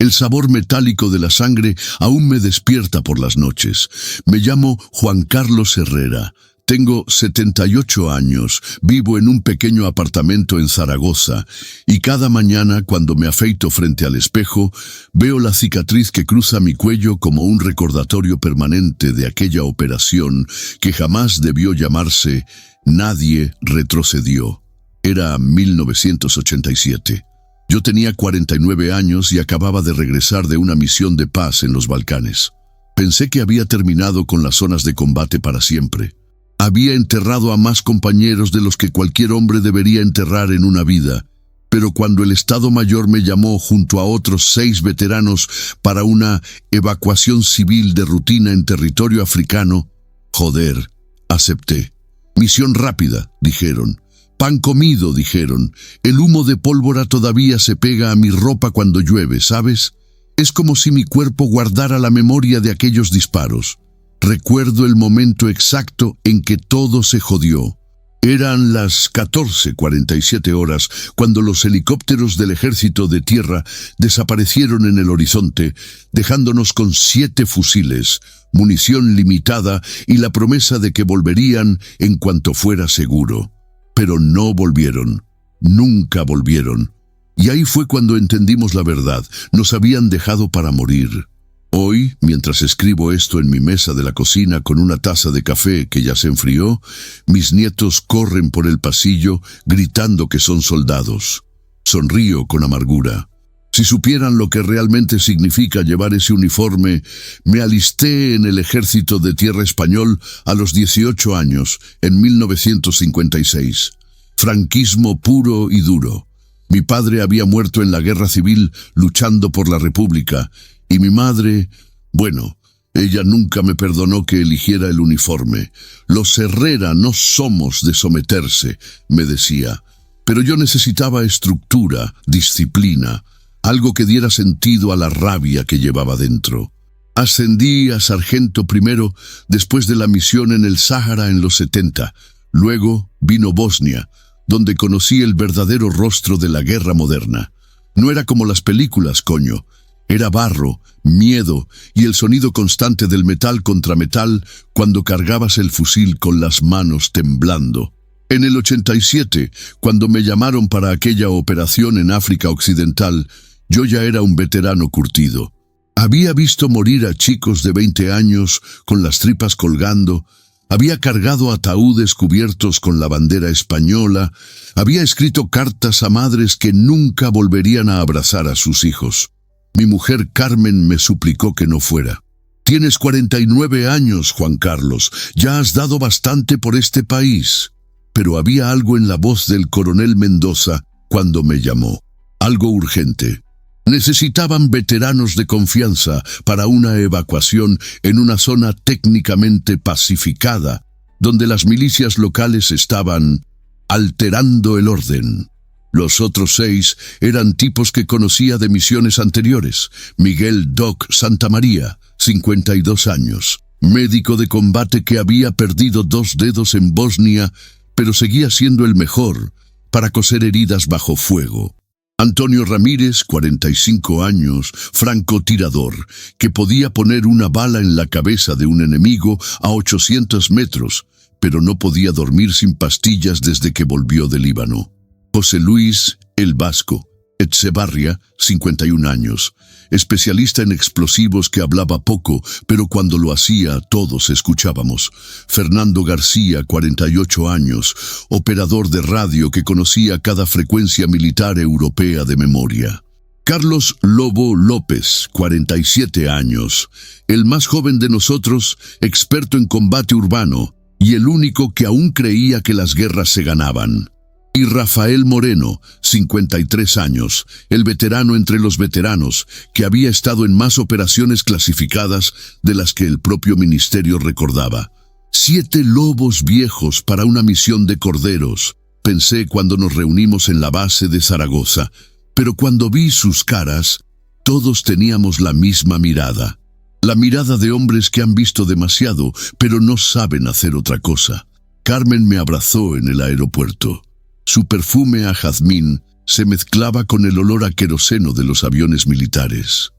El sabor metálico de la sangre aún me despierta por las noches. Me llamo Juan Carlos Herrera. Tengo 78 años, vivo en un pequeño apartamento en Zaragoza y cada mañana cuando me afeito frente al espejo veo la cicatriz que cruza mi cuello como un recordatorio permanente de aquella operación que jamás debió llamarse Nadie retrocedió. Era 1987. Yo tenía 49 años y acababa de regresar de una misión de paz en los Balcanes. Pensé que había terminado con las zonas de combate para siempre. Había enterrado a más compañeros de los que cualquier hombre debería enterrar en una vida, pero cuando el Estado Mayor me llamó junto a otros 6 veteranos para una evacuación civil de rutina en territorio africano, joder, acepté. Misión rápida, dijeron. Pan comido, dijeron. El humo de pólvora todavía se pega a mi ropa cuando llueve, ¿sabes? Es como si mi cuerpo guardara la memoria de aquellos disparos. Recuerdo el momento exacto en que todo se jodió. Eran las 14:47 horas cuando los helicópteros del ejército de tierra desaparecieron en el horizonte, dejándonos con 7 fusiles, munición limitada y la promesa de que volverían en cuanto fuera seguro. Pero no volvieron. Nunca volvieron. Y ahí fue cuando entendimos la verdad. Nos habían dejado para morir. Hoy, mientras escribo esto en mi mesa de la cocina con una taza de café que ya se enfrió, mis nietos corren por el pasillo gritando que son soldados. Sonrío con amargura. Si supieran lo que realmente significa llevar ese uniforme, me alisté en el ejército de tierra español a los 18 años, en 1956. Franquismo puro y duro. Mi padre había muerto en la guerra civil luchando por la República, y mi madre, bueno, ella nunca me perdonó que eligiera el uniforme. Los Herrera no somos de someterse, me decía, pero yo necesitaba estructura, disciplina, algo que diera sentido a la rabia que llevaba dentro. Ascendí a sargento primero después de la misión en el Sáhara en los 70. Luego vino Bosnia, donde conocí el verdadero rostro de la guerra moderna. No era como las películas, coño. Era barro, miedo y el sonido constante del metal contra metal cuando cargabas el fusil con las manos temblando. En el 87, cuando me llamaron para aquella operación en África Occidental, yo ya era un veterano curtido. Había visto morir a chicos de 20 años con las tripas colgando, había cargado ataúdes cubiertos con la bandera española, había escrito cartas a madres que nunca volverían a abrazar a sus hijos. Mi mujer Carmen me suplicó que no fuera. Tienes 49 años, Juan Carlos, ya has dado bastante por este país. Pero había algo en la voz del coronel Mendoza cuando me llamó. Algo urgente. Necesitaban veteranos de confianza para una evacuación en una zona técnicamente pacificada, donde las milicias locales estaban alterando el orden. Los otros 6 eran tipos que conocía de misiones anteriores. Miguel Doc Santamaría, 52 años, médico de combate que había perdido 2 dedos en Bosnia, pero seguía siendo el mejor para coser heridas bajo fuego. Antonio Ramírez, 45 años, francotirador, que podía poner una bala en la cabeza de un enemigo a 800 metros, pero no podía dormir sin pastillas desde que volvió de Líbano. José Luis, el Vasco, Etxebarria, 51 años, especialista en explosivos que hablaba poco, pero cuando lo hacía todos escuchábamos. Fernando García, 48 años, operador de radio que conocía cada frecuencia militar europea de memoria. Carlos Lobo López, 47 años, el más joven de nosotros, experto en combate urbano, y el único que aún creía que las guerras se ganaban. Y Rafael Moreno, 53 años, el veterano entre los veteranos, que había estado en más operaciones clasificadas de las que el propio ministerio recordaba. 7 lobos viejos para una misión de corderos, pensé cuando nos reunimos en la base de Zaragoza, pero cuando vi sus caras, todos teníamos la misma mirada. La mirada de hombres que han visto demasiado, pero no saben hacer otra cosa. Carmen me abrazó en el aeropuerto. Su perfume a jazmín Se mezclaba con el olor a queroseno de los aviones militares.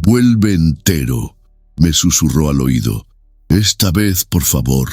«Vuelve entero», me susurró al oído. «Esta vez, por favor,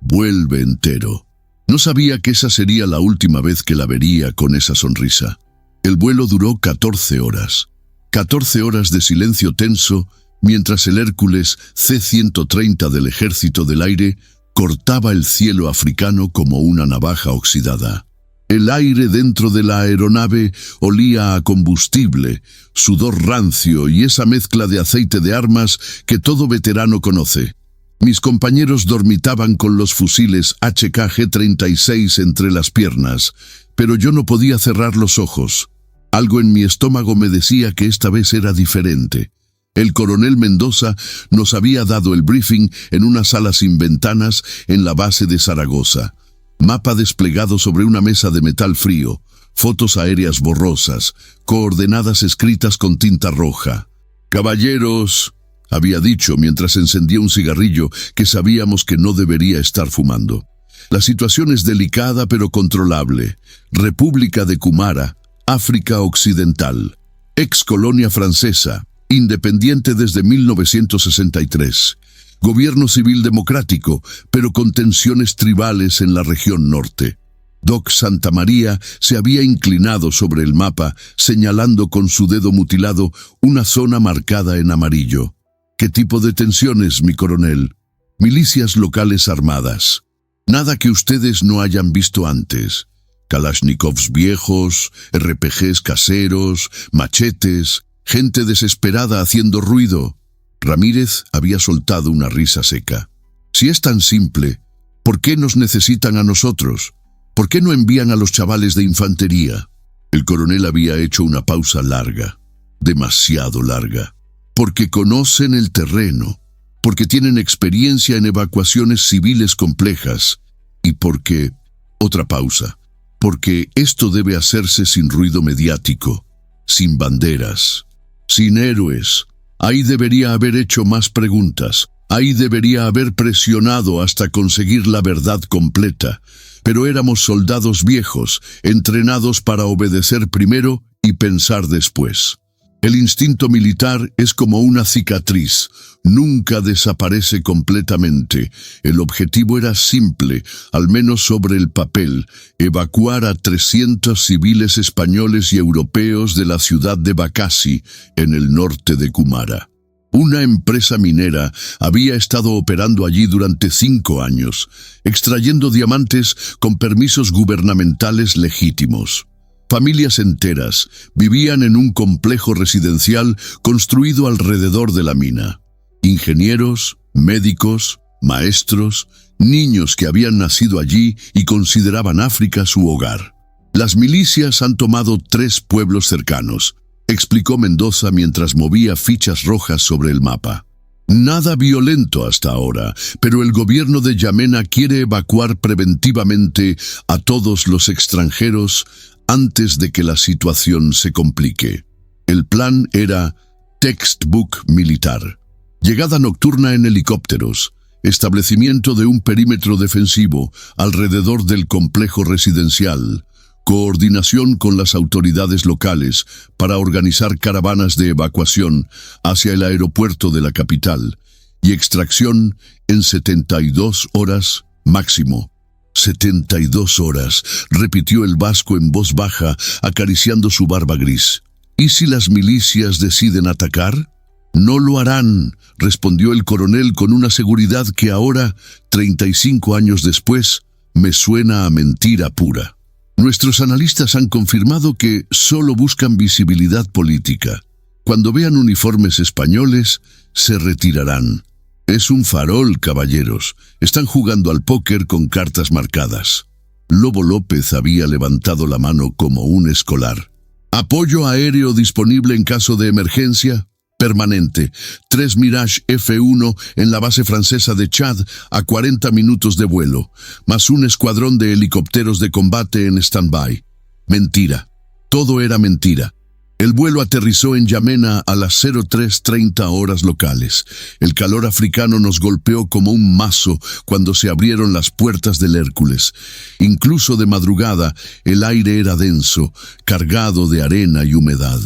vuelve entero». No sabía que esa sería la última vez que la vería con esa sonrisa. El vuelo duró 14 horas. 14 horas de silencio tenso mientras el Hércules C-130 del Ejército del Aire cortaba el cielo africano como una navaja oxidada. El aire dentro de la aeronave olía a combustible, sudor rancio y esa mezcla de aceite de armas que todo veterano conoce. Mis compañeros dormitaban con los fusiles HK-G36 entre las piernas, pero yo no podía cerrar los ojos. Algo en mi estómago me decía que esta vez era diferente. El coronel Mendoza nos había dado el briefing en una sala sin ventanas en la base de Zaragoza. Mapa desplegado sobre una mesa de metal frío, fotos aéreas borrosas, coordenadas escritas con tinta roja. «Caballeros», había dicho mientras encendía un cigarrillo que sabíamos que no debería estar fumando. «La situación es delicada pero controlable. República de Kumara, África Occidental. Ex colonia francesa, independiente desde 1963. Gobierno civil democrático, pero con tensiones tribales en la región norte». Doc Santa María se había inclinado sobre el mapa, señalando con su dedo mutilado una zona marcada en amarillo. «¿Qué tipo de tensiones, mi coronel?» «Milicias locales armadas. Nada que ustedes no hayan visto antes. Kalashnikovs viejos, RPGs caseros, machetes, gente desesperada haciendo ruido». Ramírez había soltado una risa seca. «Si es tan simple, ¿por qué nos necesitan a nosotros? ¿Por qué no envían a los chavales de infantería?» El coronel había hecho una pausa larga, demasiado larga. «Porque conocen el terreno, porque tienen experiencia en evacuaciones civiles complejas y porque...» Otra pausa. «Porque esto debe hacerse sin ruido mediático, sin banderas, sin héroes. Ahí debería haber hecho más preguntas, ahí debería haber presionado hasta conseguir la verdad completa, pero éramos soldados viejos, entrenados para obedecer primero y pensar después. El instinto militar es como una cicatriz, nunca desaparece completamente. El objetivo era simple, al menos sobre el papel: evacuar a 300 civiles españoles y europeos de la ciudad de Bakassi, en el norte de Kumara. Una empresa minera había estado operando allí durante 5 años, extrayendo diamantes con permisos gubernamentales legítimos. Familias enteras vivían en un complejo residencial construido alrededor de la mina. Ingenieros, médicos, maestros, niños que habían nacido allí y consideraban África su hogar. «Las milicias han tomado 3 pueblos cercanos», explicó Mendoza mientras movía fichas rojas sobre el mapa. «Nada violento hasta ahora, pero el gobierno de Yamena quiere evacuar preventivamente a todos los extranjeros antes de que la situación se complique». El plan era textbook militar. Llegada nocturna en helicópteros, establecimiento de un perímetro defensivo alrededor del complejo residencial, coordinación con las autoridades locales para organizar caravanas de evacuación hacia el aeropuerto de la capital y extracción en 72 horas máximo. 72 horas, repitió el vasco en voz baja, acariciando su barba gris. ¿Y si las milicias deciden atacar? «No lo harán», respondió el coronel con una seguridad que ahora, 35 años después, me suena a mentira pura. «Nuestros analistas han confirmado que solo buscan visibilidad política. Cuando vean uniformes españoles, se retirarán. Es un farol, caballeros. Están jugando al póker con cartas marcadas». Lobo López había levantado la mano como un escolar. «Apoyo aéreo disponible en caso de emergencia. Permanente. 3 Mirage F-1 en la base francesa de Chad a 40 minutos de vuelo, más un escuadrón de helicópteros de combate en stand-by». Mentira. Todo era mentira. El vuelo aterrizó en Yamena a las 03:30 horas locales. El calor africano nos golpeó como un mazo cuando se abrieron las puertas del Hércules. Incluso de madrugada, el aire era denso, cargado de arena y humedad.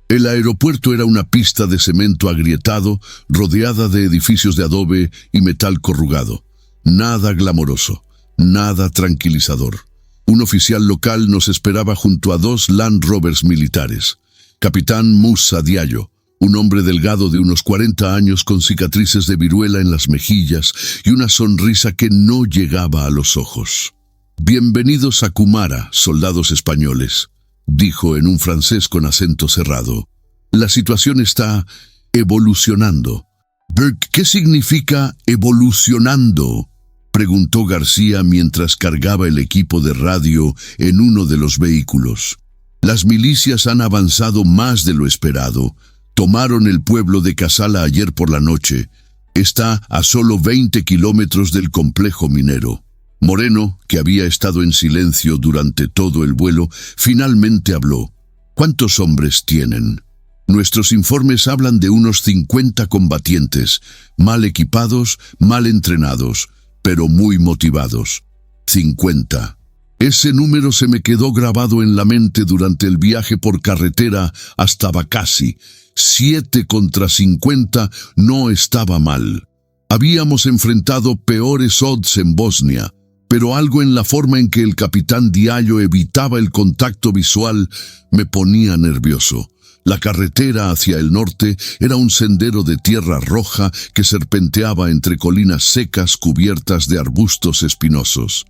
El aeropuerto era una pista de cemento agrietado, rodeada de edificios de adobe y metal corrugado. Nada glamoroso, nada tranquilizador. Un oficial local nos esperaba junto a 2 Land Rovers militares. Capitán Musa Diallo, un hombre delgado de unos 40 años con cicatrices de viruela en las mejillas y una sonrisa que no llegaba a los ojos. «Bienvenidos a Kumara, soldados españoles», dijo en un francés con acento cerrado. «La situación está evolucionando». «¿Qué significa evolucionando?», preguntó García mientras cargaba el equipo de radio en uno de los vehículos. «Las milicias han avanzado más de lo esperado. Tomaron el pueblo de Kassala ayer por la noche. Está a solo 20 kilómetros del complejo minero». Moreno, que había estado en silencio durante todo el vuelo, finalmente habló. «¿Cuántos hombres tienen?» «Nuestros informes hablan de unos 50 combatientes, mal equipados, mal entrenados, pero muy motivados». 50. Ese número se me quedó grabado en la mente durante el viaje por carretera hasta Bakassi. 7 contra 50 no estaba mal. Habíamos enfrentado peores odds en Bosnia, pero algo en la forma en que el capitán Diallo evitaba el contacto visual me ponía nervioso. La carretera hacia el norte era un sendero de tierra roja que serpenteaba entre colinas secas cubiertas de arbustos espinosos.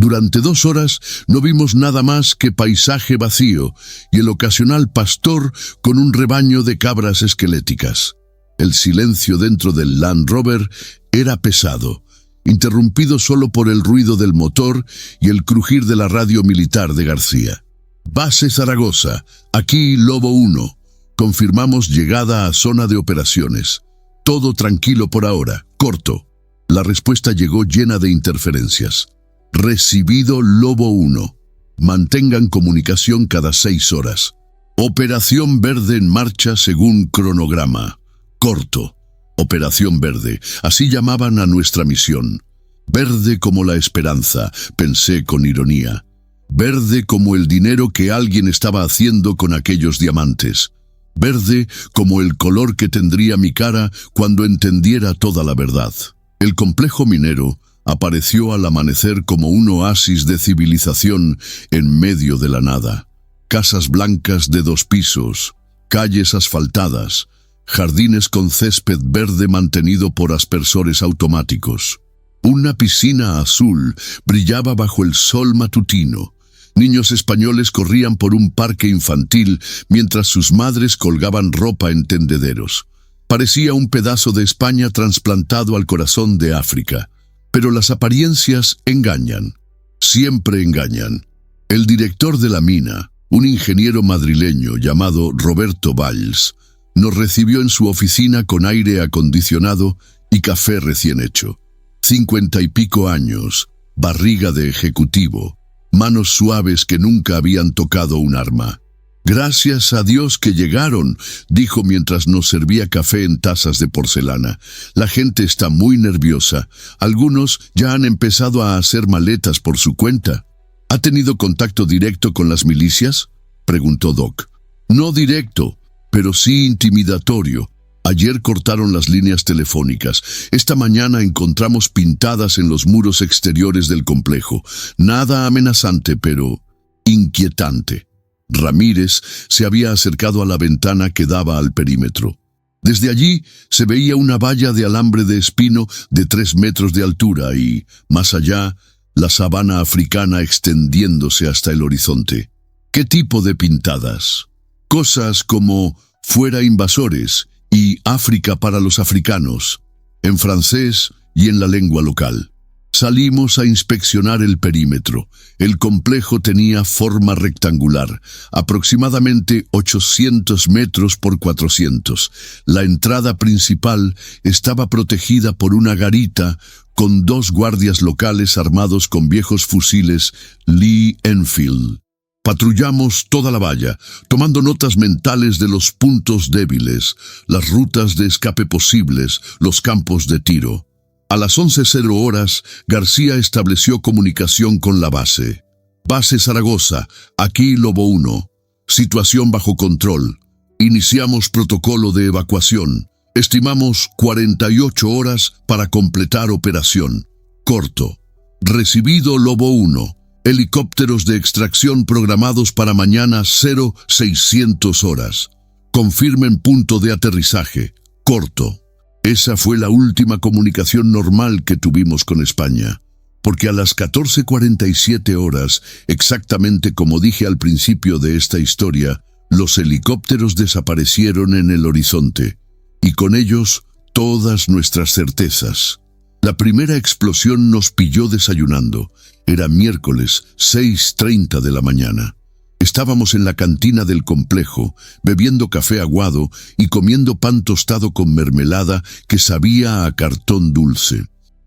Durante 2 horas no vimos nada más que paisaje vacío y el ocasional pastor con un rebaño de cabras esqueléticas. El silencio dentro del Land Rover era pesado, interrumpido solo por el ruido del motor y el crujir de la radio militar de García. «Base Zaragoza, aquí Lobo 1. Confirmamos llegada a zona de operaciones. Todo tranquilo por ahora, corto». La respuesta llegó llena de interferencias. «Recibido Lobo 1. Mantengan comunicación cada 6 horas. Operación Verde en marcha según cronograma. Corto. Operación Verde, así llamaban a nuestra misión. Verde como la esperanza», pensé con ironía. Verde como el dinero que alguien estaba haciendo con aquellos diamantes. Verde como el color que tendría mi cara cuando entendiera toda la verdad. El complejo minero apareció al amanecer como un oasis de civilización en medio de la nada. Casas blancas de 2 pisos, calles asfaltadas, jardines con césped verde mantenido por aspersores automáticos. Una piscina azul brillaba bajo el sol matutino. Niños españoles corrían por un parque infantil mientras sus madres colgaban ropa en tendederos. Parecía un pedazo de España trasplantado al corazón de África. Pero las apariencias engañan. Siempre engañan. El director de la mina, un ingeniero madrileño llamado Roberto Valls, nos recibió en su oficina con aire acondicionado y café recién hecho. 50 y pico años, barriga de ejecutivo, manos suaves que nunca habían tocado un arma. «Gracias a Dios que llegaron», dijo mientras nos servía café en tazas de porcelana. «La gente está muy nerviosa. Algunos ya han empezado a hacer maletas por su cuenta». «¿Ha tenido contacto directo con las milicias?», preguntó Doc. «No directo, pero sí intimidatorio. Ayer cortaron las líneas telefónicas. Esta mañana encontramos pintadas en los muros exteriores del complejo. Nada amenazante, pero inquietante». Ramírez se había acercado a la ventana que daba al perímetro. Desde allí se veía una valla de alambre de espino de 3 metros de altura y, más allá, la sabana africana extendiéndose hasta el horizonte. ¿Qué tipo de pintadas? Cosas como «fuera invasores» y «África para los africanos», en francés y en la lengua local. Salimos a inspeccionar el perímetro. El complejo tenía forma rectangular, aproximadamente 800 metros por 400. La entrada principal estaba protegida por una garita con 2 guardias locales armados con viejos fusiles Lee Enfield. Patrullamos toda la valla, tomando notas mentales de los puntos débiles, las rutas de escape posibles, los campos de tiro. A las 11:00 García estableció comunicación con la base. Base Zaragoza, aquí Lobo 1. Situación bajo control. Iniciamos protocolo de evacuación. Estimamos 48 horas para completar operación. Corto. Recibido Lobo 1. Helicópteros de extracción programados para mañana 0600 horas. Confirmen punto de aterrizaje. Corto. Esa fue la última comunicación normal que tuvimos con España. Porque a las 14:47 horas, exactamente como dije al principio de esta historia, los helicópteros desaparecieron en el horizonte. Y con ellos, todas nuestras certezas. La primera explosión nos pilló desayunando. Era miércoles, 6:30 de la mañana. Estábamos en la cantina del complejo, bebiendo café aguado y comiendo pan tostado con mermelada que sabía a cartón dulce.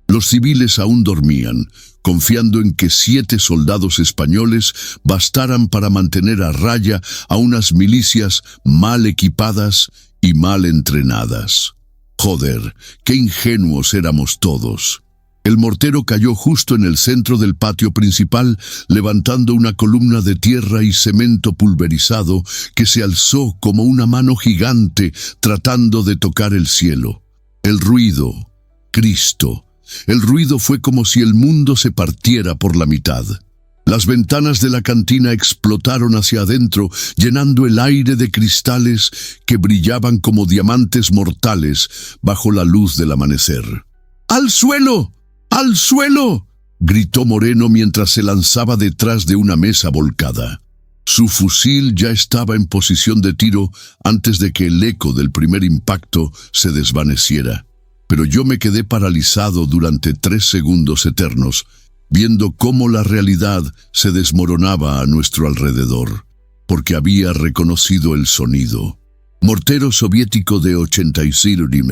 Los civiles aún dormían, confiando en que 7 soldados españoles bastaran para mantener a raya a unas milicias mal equipadas y mal entrenadas. Joder, qué ingenuos éramos todos. El mortero cayó justo en el centro del patio principal, levantando una columna de tierra y cemento pulverizado que se alzó como una mano gigante tratando de tocar el cielo. El ruido, Cristo. El ruido fue como si el mundo se partiera por la mitad. Las ventanas de la cantina explotaron hacia adentro, llenando el aire de cristales que brillaban como diamantes mortales bajo la luz del amanecer. ¡Al suelo! ¡Al suelo!, gritó Moreno mientras se lanzaba detrás de una mesa volcada. Su fusil ya estaba en posición de tiro antes de que el eco del primer impacto se desvaneciera. Pero yo me quedé paralizado durante 3 segundos eternos, viendo cómo la realidad se desmoronaba a nuestro alrededor, porque había reconocido el sonido. Mortero soviético de 86 mm.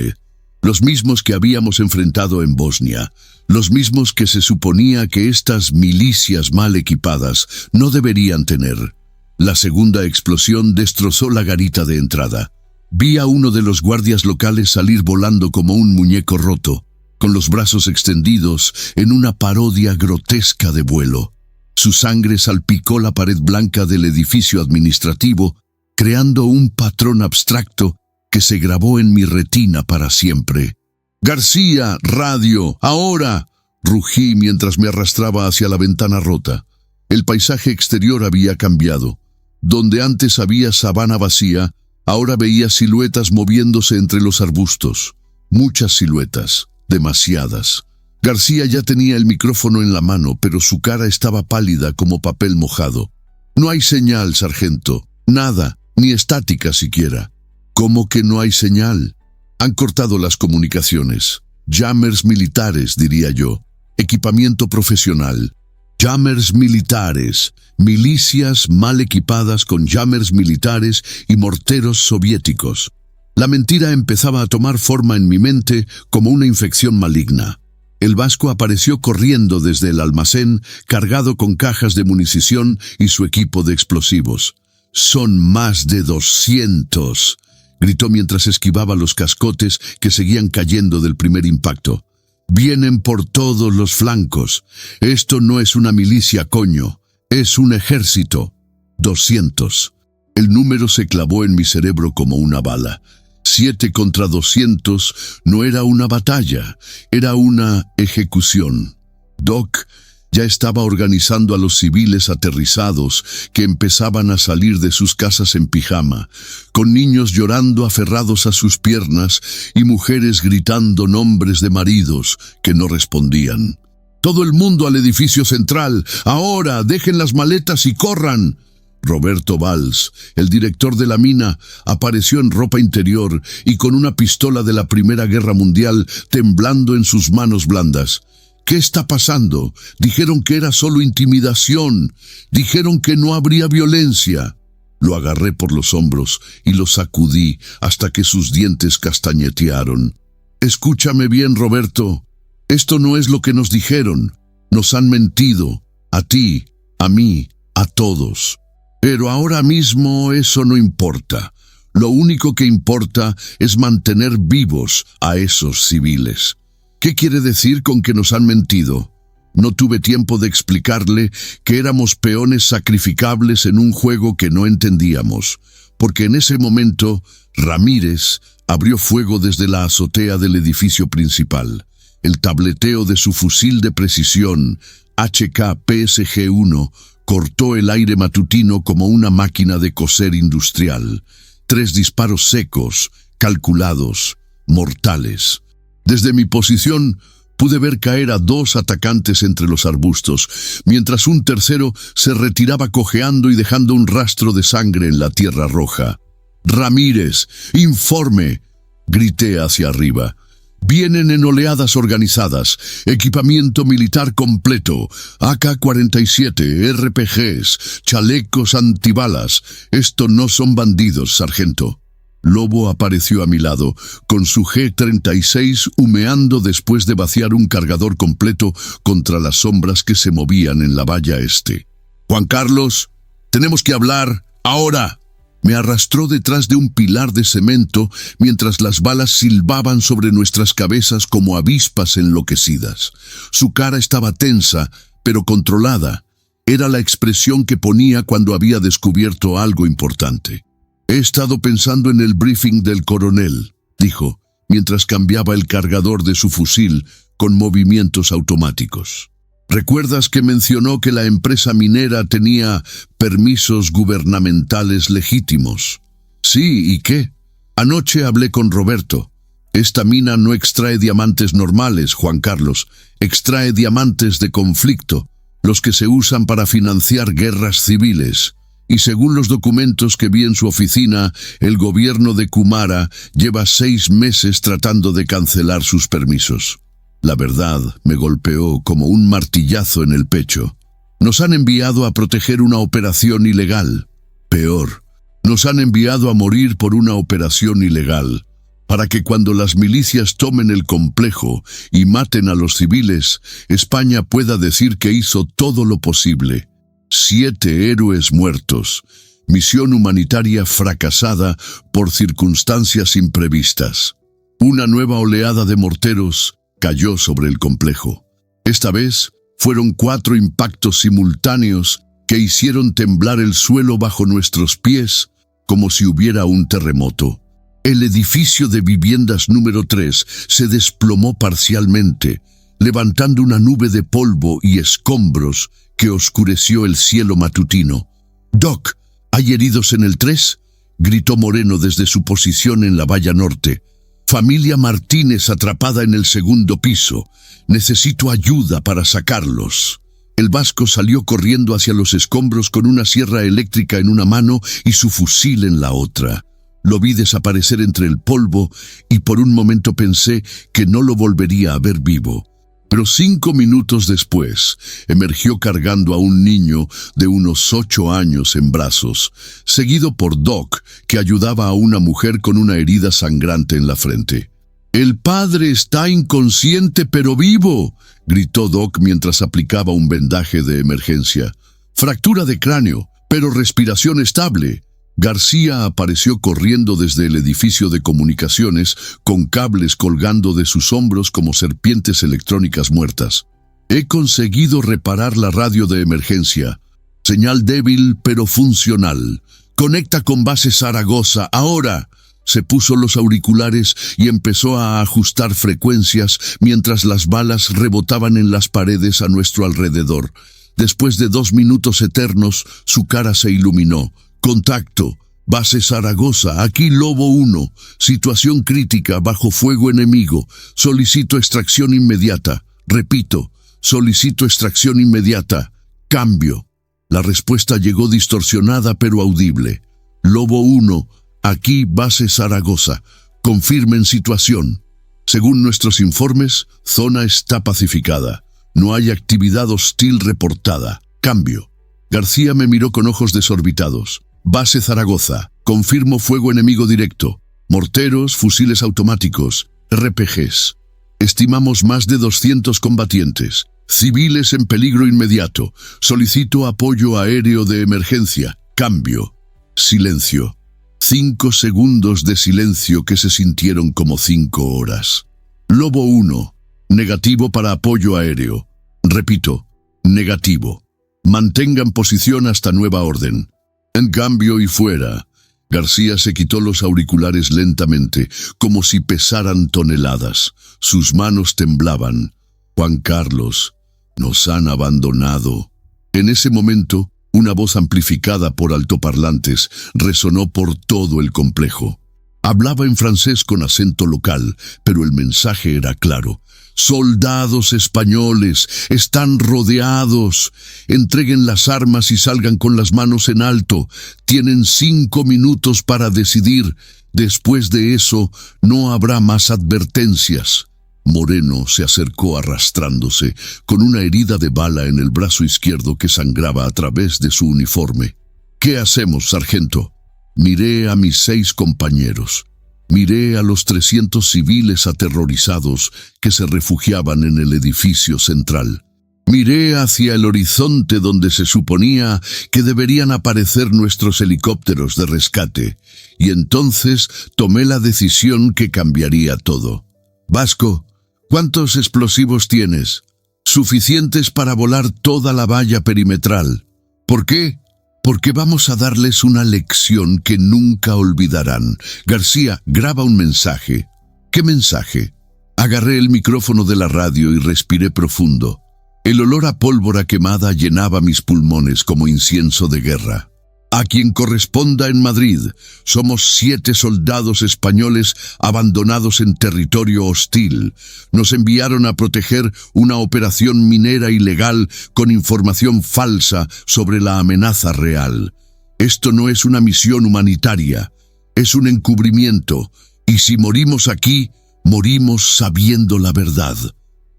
Los mismos que habíamos enfrentado en Bosnia, los mismos que se suponía que estas milicias mal equipadas no deberían tener. La segunda explosión destrozó la garita de entrada. Vi a uno de los guardias locales salir volando como un muñeco roto, con los brazos extendidos en una parodia grotesca de vuelo. Su sangre salpicó la pared blanca del edificio administrativo, creando un patrón abstracto que se grabó en mi retina para siempre. «García, radio, ahora», rugí mientras me arrastraba hacia la ventana rota. El paisaje exterior había cambiado. Donde antes había sabana vacía, ahora veía siluetas moviéndose entre los arbustos. Muchas siluetas, demasiadas. García ya tenía el micrófono en la mano, pero su cara estaba pálida como papel mojado. «No hay señal, sargento. Nada, ni estática siquiera». «¿Cómo que no hay señal? Han cortado las comunicaciones. Jammers militares, diría yo. Equipamiento profesional. Jammers militares. Milicias mal equipadas con jammers militares y morteros soviéticos». La mentira empezaba a tomar forma en mi mente como una infección maligna. El vasco apareció corriendo desde el almacén, cargado con cajas de munición y su equipo de explosivos. «Son más de 200», gritó mientras esquivaba los cascotes que seguían cayendo del primer impacto. «Vienen por todos los flancos. Esto no es una milicia, coño. Es un ejército». 200. El número se clavó en mi cerebro como una bala. 7 contra 200 no era una batalla, era una ejecución. Doc ya estaba organizando a los civiles aterrizados que empezaban a salir de sus casas en pijama, con niños llorando aferrados a sus piernas y mujeres gritando nombres de maridos que no respondían. «Todo el mundo al edificio central. Ahora, dejen las maletas y corran». Roberto Valls, el director de la mina, apareció en ropa interior y con una pistola de la Primera Guerra Mundial temblando en sus manos blandas. «¿Qué está pasando? Dijeron que era solo intimidación. Dijeron que no habría violencia». Lo agarré por los hombros y lo sacudí hasta que sus dientes castañetearon. «Escúchame bien, Roberto. Esto no es lo que nos dijeron. Nos han mentido. A ti, a mí, a todos». Pero ahora mismo eso no importa. Lo único que importa es mantener vivos a esos civiles. ¿Qué quiere decir con que nos han mentido? No tuve tiempo de explicarle que éramos peones sacrificables en un juego que no entendíamos, porque en ese momento Ramírez abrió fuego desde la azotea del edificio principal. El tableteo de su fusil de precisión HK-PSG-1 cortó el aire matutino como una máquina de coser industrial. 3 disparos secos, calculados, mortales. Desde mi posición pude ver caer a 2 atacantes entre los arbustos, mientras un tercero se retiraba cojeando y dejando un rastro de sangre en la tierra roja. «Ramírez, informe», grité hacia arriba. «Vienen en oleadas organizadas, equipamiento militar completo, AK-47, RPGs, chalecos antibalas. Esto no son bandidos, sargento». Lobo apareció a mi lado, con su G-36 humeando después de vaciar un cargador completo contra las sombras que se movían en la valla este. «Juan Carlos, tenemos que hablar ahora». Me arrastró detrás de un pilar de cemento mientras las balas silbaban sobre nuestras cabezas como avispas enloquecidas. Su cara estaba tensa, pero controlada. Era la expresión que ponía cuando había descubierto algo importante. «He estado pensando en el briefing del coronel», dijo, mientras cambiaba el cargador de su fusil con movimientos automáticos. «¿Recuerdas que mencionó que la empresa minera tenía permisos gubernamentales legítimos?» «Sí, ¿y qué?» «Anoche hablé con Roberto. Esta mina no extrae diamantes normales, Juan Carlos. Extrae diamantes de conflicto, los que se usan para financiar guerras civiles. Y según los documentos que vi en su oficina, el gobierno de Kumara lleva 6 meses tratando de cancelar sus permisos». La verdad me golpeó como un martillazo en el pecho. Nos han enviado a proteger una operación ilegal. Peor, nos han enviado a morir por una operación ilegal, para que cuando las milicias tomen el complejo y maten a los civiles, España pueda decir que hizo todo lo posible. 7 héroes muertos. Misión humanitaria fracasada por circunstancias imprevistas. Una nueva oleada de morteros cayó sobre el complejo. Esta vez fueron 4 impactos simultáneos que hicieron temblar el suelo bajo nuestros pies como si hubiera un terremoto. El edificio de viviendas número 3 se desplomó parcialmente, levantando una nube de polvo y escombros que oscureció el cielo matutino. «Doc, ¿hay heridos en el 3?» gritó Moreno desde su posición en la valla norte. «Familia Martínez atrapada en el 2º piso. Necesito ayuda para sacarlos». El vasco salió corriendo hacia los escombros con una sierra eléctrica en una mano y su fusil en la otra. Lo vi desaparecer entre el polvo y por un momento pensé que no lo volvería a ver vivo. Pero 5 minutos después, emergió cargando a un niño de unos 8 años en brazos, seguido por Doc, que ayudaba a una mujer con una herida sangrante en la frente. «El padre está inconsciente pero vivo», gritó Doc mientras aplicaba un vendaje de emergencia. «Fractura de cráneo, pero respiración estable». García apareció corriendo desde el edificio de comunicaciones con cables colgando de sus hombros como serpientes electrónicas muertas. «He conseguido reparar la radio de emergencia. Señal débil pero funcional. Conecta con base Zaragoza, ahora». Se puso los auriculares y empezó a ajustar frecuencias mientras las balas rebotaban en las paredes a nuestro alrededor. Después de 2 minutos eternos, su cara se iluminó. «Contacto, base Zaragoza, aquí Lobo 1, situación crítica, bajo fuego enemigo, solicito extracción inmediata, repito, solicito extracción inmediata, cambio». La respuesta llegó distorsionada pero audible. «Lobo 1, aquí base Zaragoza, confirmen situación. Según nuestros informes, zona está pacificada, no hay actividad hostil reportada, cambio». García me miró con ojos desorbitados. «Base Zaragoza, confirmo fuego enemigo directo, morteros, fusiles automáticos, RPGs. Estimamos más de 200 combatientes, civiles en peligro inmediato. Solicito apoyo aéreo de emergencia, Cambio. Silencio. 5 segundos de silencio que se sintieron como 5 horas. Lobo 1. Negativo para apoyo aéreo. Repito, negativo. Mantengan posición hasta nueva orden. En cambio y fuera. García se quitó los auriculares lentamente, como si pesaran toneladas. Sus manos temblaban. Juan Carlos, nos han abandonado. En ese momento, una voz amplificada por altoparlantes resonó por todo el complejo. Hablaba en francés con acento local, pero el mensaje era claro. Soldados españoles, están rodeados. Entreguen las armas y salgan con las manos en alto. Tienen 5 minutos para decidir. Después de eso, no habrá más advertencias. Moreno se acercó arrastrándose, con una herida de bala en el brazo izquierdo que sangraba a través de su uniforme. ¿Qué hacemos, sargento? Miré a mis 6 compañeros. Miré a los 300 civiles aterrorizados que se refugiaban en el edificio central. Miré hacia el horizonte donde se suponía que deberían aparecer nuestros helicópteros de rescate, y entonces tomé la decisión que cambiaría todo. Vasco, ¿cuántos explosivos tienes? Suficientes para volar toda la valla perimetral. ¿Por qué? Porque vamos a darles una lección que nunca olvidarán. García, graba un mensaje. ¿Qué mensaje? Agarré el micrófono de la radio y respiré profundo. El olor a pólvora quemada llenaba mis pulmones como incienso de guerra. A quien corresponda en Madrid, somos 7 soldados españoles abandonados en territorio hostil. Nos enviaron a proteger una operación minera ilegal con información falsa sobre la amenaza real. Esto no es una misión humanitaria, es un encubrimiento, y si morimos aquí, morimos sabiendo la verdad.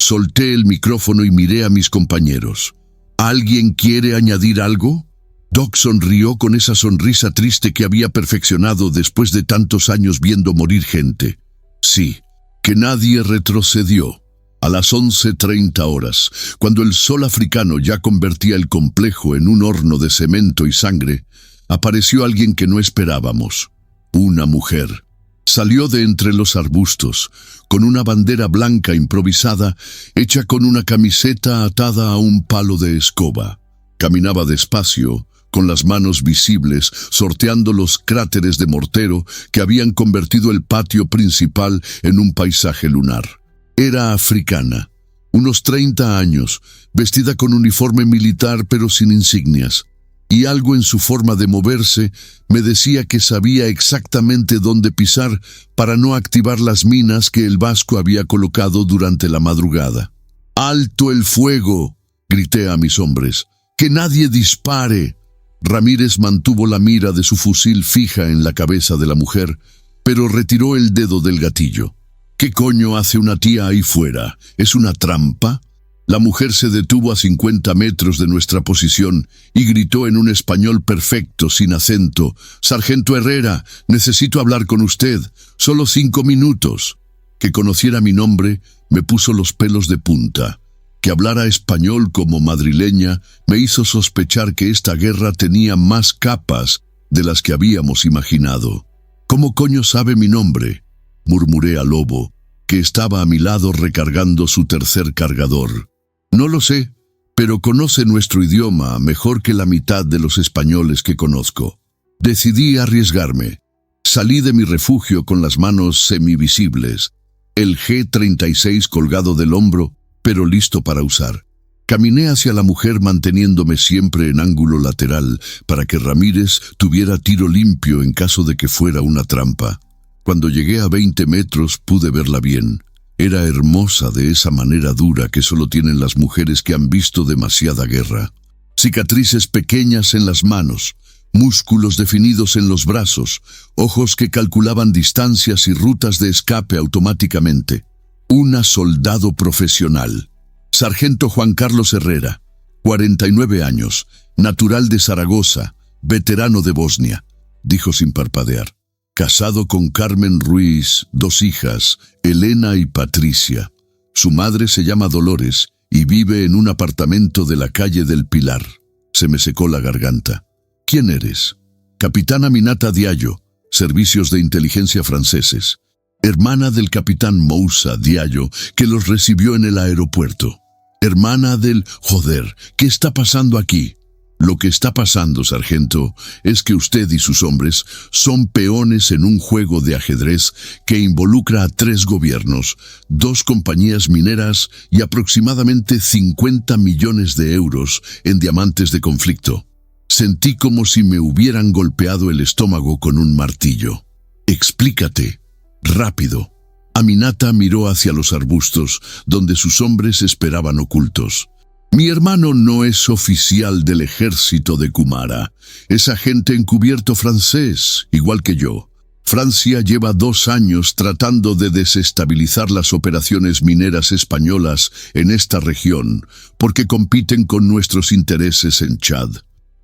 Solté el micrófono y miré a mis compañeros. ¿Alguien quiere añadir algo? Doc sonrió con esa sonrisa triste que había perfeccionado después de tantos años viendo morir gente. Sí, que nadie retrocedió. A las 11:30 horas, cuando el sol africano ya convertía el complejo en un horno de cemento y sangre, apareció alguien que no esperábamos. Una mujer. Salió de entre los arbustos, con una bandera blanca improvisada, hecha con una camiseta atada a un palo de escoba. Caminaba despacio, con las manos visibles, sorteando los cráteres de mortero que habían convertido el patio principal en un paisaje lunar. Era africana, unos 30 años, vestida con uniforme militar pero sin insignias, y algo en su forma de moverse me decía que sabía exactamente dónde pisar para no activar las minas que el vasco había colocado durante la madrugada. ¡Alto el fuego!, grité a mis hombres. ¡Que nadie dispare! Ramírez mantuvo la mira de su fusil fija en la cabeza de la mujer, pero retiró el dedo del gatillo. ¿Qué coño hace una tía ahí fuera? ¿Es una trampa? La mujer se detuvo a 50 metros de nuestra posición y gritó en un español perfecto, sin acento. «Sargento Herrera, necesito hablar con usted. Solo 5 minutos». Que conociera mi nombre me puso los pelos de punta. Que hablara español como madrileña me hizo sospechar que esta guerra tenía más capas de las que habíamos imaginado. «¿Cómo coño sabe mi nombre?», murmuré a Lobo, que estaba a mi lado recargando su tercer cargador. «No lo sé, pero conoce nuestro idioma mejor que la mitad de los españoles que conozco». Decidí arriesgarme. Salí de mi refugio con las manos semivisibles, el G-36 colgado del hombro, pero listo para usar. Caminé hacia la mujer manteniéndome siempre en ángulo lateral para que Ramírez tuviera tiro limpio en caso de que fuera una trampa. Cuando llegué a 20 metros pude verla bien. Era hermosa de esa manera dura que solo tienen las mujeres que han visto demasiada guerra. Cicatrices pequeñas en las manos, músculos definidos en los brazos, ojos que calculaban distancias y rutas de escape automáticamente. Una soldado profesional. Sargento Juan Carlos Herrera, 49 años, natural de Zaragoza, veterano de Bosnia, dijo sin parpadear. Casado con Carmen Ruiz, 2 hijas, Elena y Patricia. Su madre se llama Dolores y vive en un apartamento de la calle del Pilar. Se me secó la garganta. ¿Quién eres? Capitán Aminata Diallo, Servicios de Inteligencia franceses. Hermana del capitán Moussa Diallo, que los recibió en el aeropuerto. Hermana del... Joder, ¿qué está pasando aquí? Lo que está pasando, sargento, es que usted y sus hombres son peones en un juego de ajedrez que involucra a 3 gobiernos, 2 compañías mineras y aproximadamente 50 millones de euros en diamantes de conflicto. Sentí como si me hubieran golpeado el estómago con un martillo. Explícate. Rápido. Aminata miró hacia los arbustos, donde sus hombres esperaban ocultos. Mi hermano no es oficial del ejército de Kumara. Es agente encubierto francés, igual que yo. Francia lleva 2 años tratando de desestabilizar las operaciones mineras españolas en esta región, porque compiten con nuestros intereses en Chad.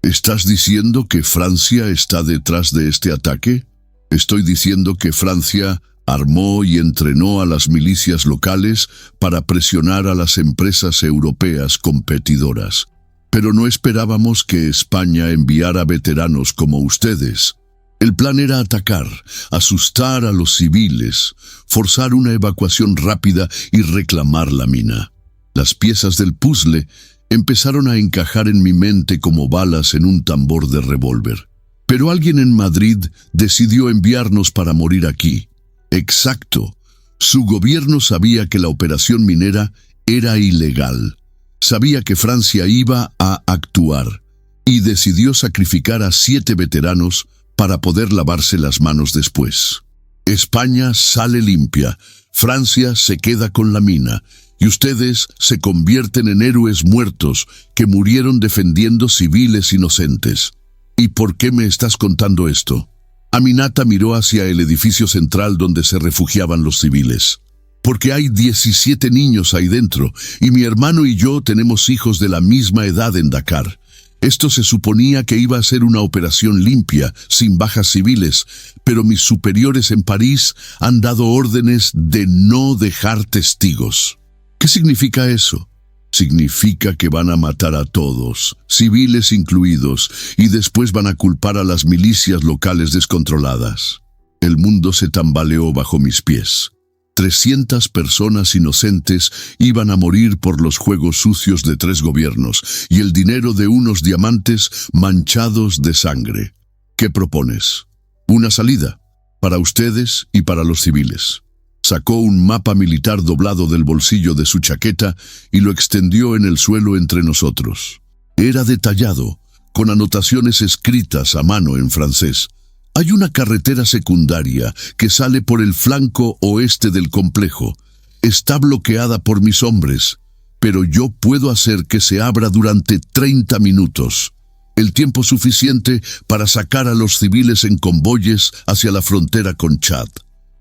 ¿Estás diciendo que Francia está detrás de este ataque? Estoy diciendo que Francia armó y entrenó a las milicias locales para presionar a las empresas europeas competidoras. Pero no esperábamos que España enviara veteranos como ustedes. El plan era atacar, asustar a los civiles, forzar una evacuación rápida y reclamar la mina. Las piezas del puzzle empezaron a encajar en mi mente como balas en un tambor de revólver. Pero alguien en Madrid decidió enviarnos para morir aquí. Exacto. Su gobierno sabía que la operación minera era ilegal. Sabía que Francia iba a actuar y decidió sacrificar a 7 veteranos para poder lavarse las manos después. España sale limpia, Francia se queda con la mina y ustedes se convierten en héroes muertos que murieron defendiendo civiles inocentes. ¿Y por qué me estás contando esto? Aminata miró hacia el edificio central donde se refugiaban los civiles. Porque hay 17 niños ahí dentro, y mi hermano y yo tenemos hijos de la misma edad en Dakar. Esto se suponía que iba a ser una operación limpia, sin bajas civiles, pero mis superiores en París han dado órdenes de no dejar testigos. ¿Qué significa eso? Significa que van a matar a todos, civiles incluidos, y después van a culpar a las milicias locales descontroladas. El mundo se tambaleó bajo mis pies. 300 personas inocentes iban a morir por los juegos sucios de 3 gobiernos y el dinero de unos diamantes manchados de sangre. ¿Qué propones? Una salida, para ustedes y para los civiles. Sacó un mapa militar doblado del bolsillo de su chaqueta y lo extendió en el suelo entre nosotros. Era detallado, con anotaciones escritas a mano en francés. Hay una carretera secundaria que sale por el flanco oeste del complejo. Está bloqueada por mis hombres, pero yo puedo hacer que se abra durante 30 minutos. El tiempo suficiente para sacar a los civiles en convoyes hacia la frontera con Chad.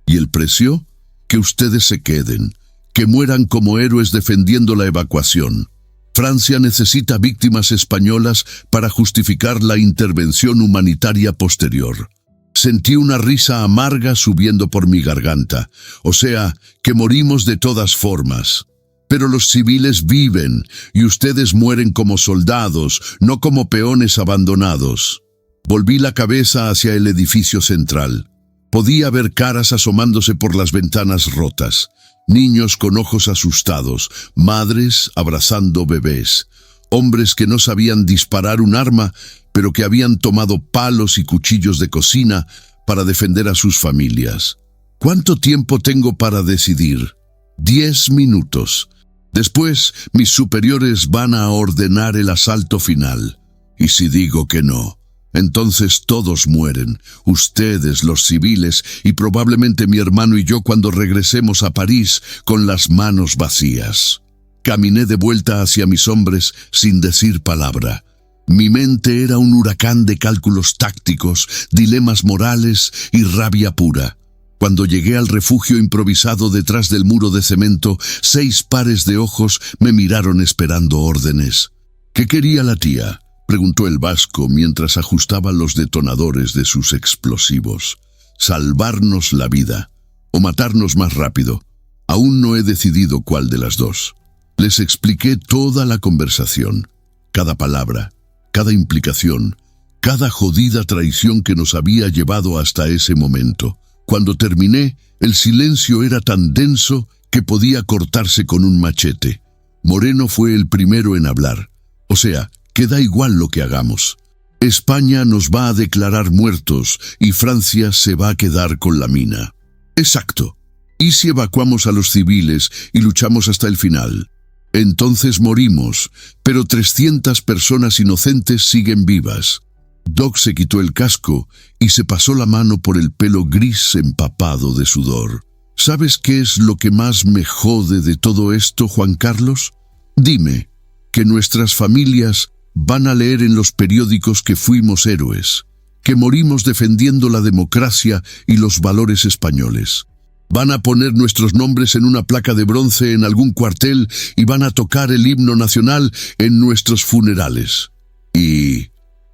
¿Y el precio? Que ustedes se queden, que mueran como héroes defendiendo la evacuación. Francia necesita víctimas españolas para justificar la intervención humanitaria posterior. Sentí una risa amarga subiendo por mi garganta. O sea, que morimos de todas formas. Pero los civiles viven y ustedes mueren como soldados, no como peones abandonados. Volví la cabeza hacia el edificio central. Podía ver caras asomándose por las ventanas rotas, niños con ojos asustados, madres abrazando bebés, hombres que no sabían disparar un arma, pero que habían tomado palos y cuchillos de cocina para defender a sus familias. ¿Cuánto tiempo tengo para decidir? 10 minutos. Después, mis superiores van a ordenar el asalto final. Y si digo que no, entonces todos mueren, ustedes, los civiles, y probablemente mi hermano y yo cuando regresemos a París con las manos vacías. Caminé de vuelta hacia mis hombres sin decir palabra. Mi mente era un huracán de cálculos tácticos, dilemas morales y rabia pura. Cuando llegué al refugio improvisado detrás del muro de cemento, 6 pares de ojos me miraron esperando órdenes. ¿Qué quería la tía?, preguntó el vasco mientras ajustaba los detonadores de sus explosivos. ¿Salvarnos la vida o matarnos más rápido? Aún no he decidido cuál de las dos. Les expliqué toda la conversación, cada palabra, cada implicación, cada jodida traición que nos había llevado hasta ese momento. Cuando terminé, el silencio era tan denso que podía cortarse con un machete. Moreno fue el primero en hablar. O sea, que da igual lo que hagamos. España nos va a declarar muertos y Francia se va a quedar con la mina. Exacto. ¿Y si evacuamos a los civiles y luchamos hasta el final? Entonces morimos, pero 300 personas inocentes siguen vivas. Doc se quitó el casco y se pasó la mano por el pelo gris empapado de sudor. ¿Sabes qué es lo que más me jode de todo esto, Juan Carlos? Dime, que nuestras familias van a leer en los periódicos que fuimos héroes, que morimos defendiendo la democracia y los valores españoles. Van a poner nuestros nombres en una placa de bronce en algún cuartel y van a tocar el himno nacional en nuestros funerales.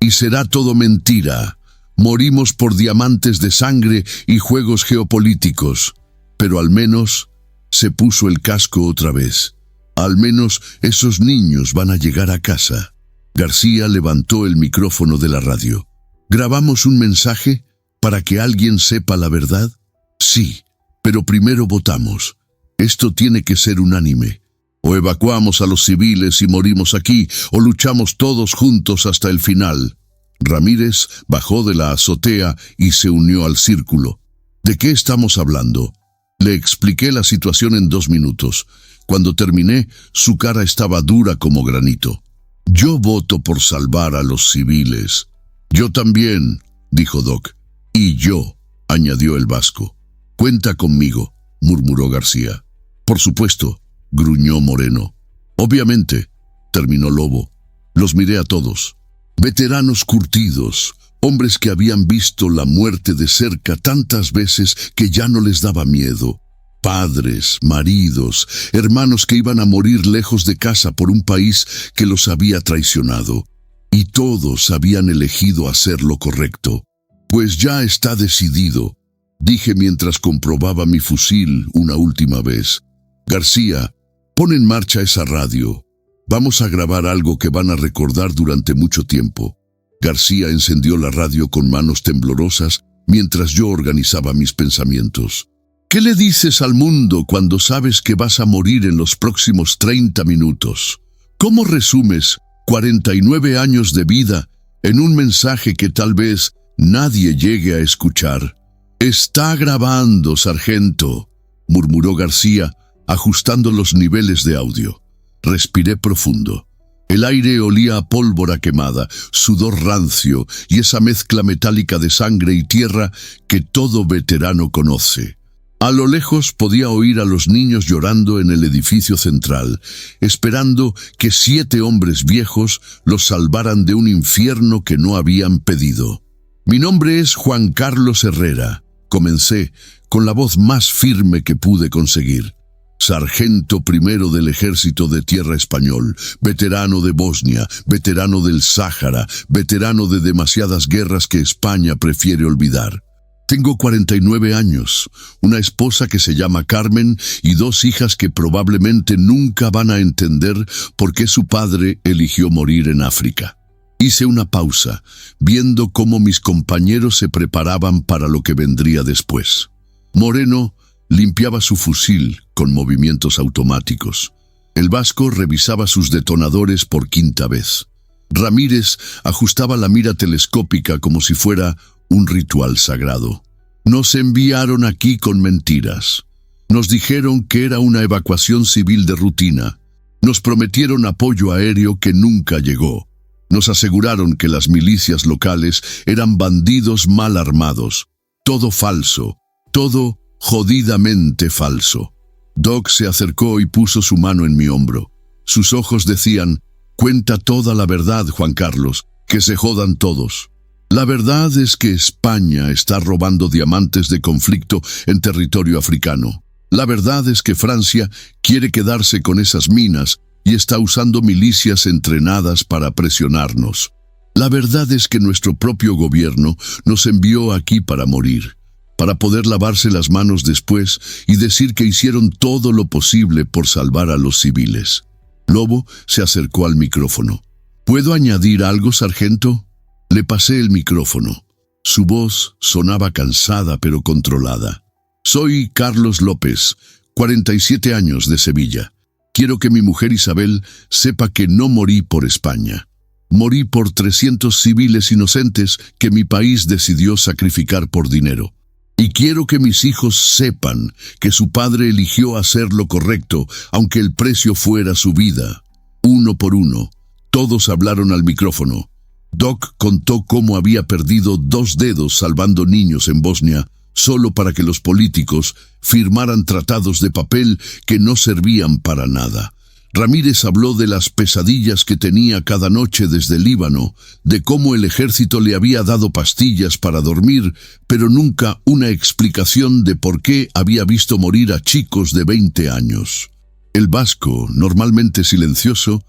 Y será todo mentira. Morimos por diamantes de sangre y juegos geopolíticos. Pero al menos se puso el casco otra vez. Al menos esos niños van a llegar a casa. García levantó el micrófono de la radio. ¿Grabamos un mensaje para que alguien sepa la verdad? Sí, pero primero votamos. Esto tiene que ser unánime. O evacuamos a los civiles y morimos aquí, o luchamos todos juntos hasta el final. Ramírez bajó de la azotea y se unió al círculo. ¿De qué estamos hablando? Le expliqué la situación en 2 minutos. Cuando terminé, su cara estaba dura como granito. Yo voto por salvar a los civiles. Yo también, dijo Doc. Y yo, añadió el vasco. Cuenta conmigo, murmuró García. Por supuesto, gruñó Moreno. Obviamente, terminó Lobo. Los miré a todos. Veteranos curtidos, hombres que habían visto la muerte de cerca tantas veces que ya no les daba miedo. Padres, maridos, hermanos que iban a morir lejos de casa por un país que los había traicionado. Y todos habían elegido hacer lo correcto. Pues ya está decidido, dije mientras comprobaba mi fusil una última vez. García, pon en marcha esa radio. Vamos a grabar algo que van a recordar durante mucho tiempo. García encendió la radio con manos temblorosas mientras yo organizaba mis pensamientos. ¿Qué le dices al mundo cuando sabes que vas a morir en los próximos 30 minutos? ¿Cómo resumes 49 años de vida en un mensaje que tal vez nadie llegue a escuchar? Está grabando, sargento, murmuró García, ajustando los niveles de audio. Respiré profundo. El aire olía a pólvora quemada, sudor rancio y esa mezcla metálica de sangre y tierra que todo veterano conoce. A lo lejos podía oír a los niños llorando en el edificio central, esperando que 7 hombres viejos los salvaran de un infierno que no habían pedido. Mi nombre es Juan Carlos Herrera, comencé con la voz más firme que pude conseguir. Sargento primero del Ejército de Tierra Español, veterano de Bosnia, veterano del Sáhara, veterano de demasiadas guerras que España prefiere olvidar. Tengo 49 años, una esposa que se llama Carmen y 2 hijas que probablemente nunca van a entender por qué su padre eligió morir en África. Hice una pausa, viendo cómo mis compañeros se preparaban para lo que vendría después. Moreno limpiaba su fusil con movimientos automáticos. El vasco revisaba sus detonadores por 5ª vez. Ramírez ajustaba la mira telescópica como si fuera un ritual sagrado. Nos enviaron aquí con mentiras. Nos dijeron que era una evacuación civil de rutina. Nos prometieron apoyo aéreo que nunca llegó. Nos aseguraron que las milicias locales eran bandidos mal armados. Todo falso, todo jodidamente falso. Doc se acercó y puso su mano en mi hombro. Sus ojos decían: cuenta toda la verdad, Juan Carlos, que se jodan todos. La verdad es que España está robando diamantes de conflicto en territorio africano. La verdad es que Francia quiere quedarse con esas minas y está usando milicias entrenadas para presionarnos. La verdad es que nuestro propio gobierno nos envió aquí para morir, para poder lavarse las manos después y decir que hicieron todo lo posible por salvar a los civiles. Lobo se acercó al micrófono. ¿Puedo añadir algo, sargento? Le pasé el micrófono. Su voz sonaba cansada pero controlada. Soy Carlos López, 47 años, de Sevilla. Quiero que mi mujer Isabel sepa que no morí por España. Morí por 300 civiles inocentes que mi país decidió sacrificar por dinero. Y quiero que mis hijos sepan que su padre eligió hacer lo correcto, aunque el precio fuera su vida. Uno por uno, todos hablaron al micrófono. Doc contó cómo había perdido 2 dedos salvando niños en Bosnia, solo para que los políticos firmaran tratados de papel que no servían para nada. Ramírez habló de las pesadillas que tenía cada noche desde Líbano, de cómo el ejército le había dado pastillas para dormir, pero nunca una explicación de por qué había visto morir a chicos de 20 años. El vasco, normalmente silencioso,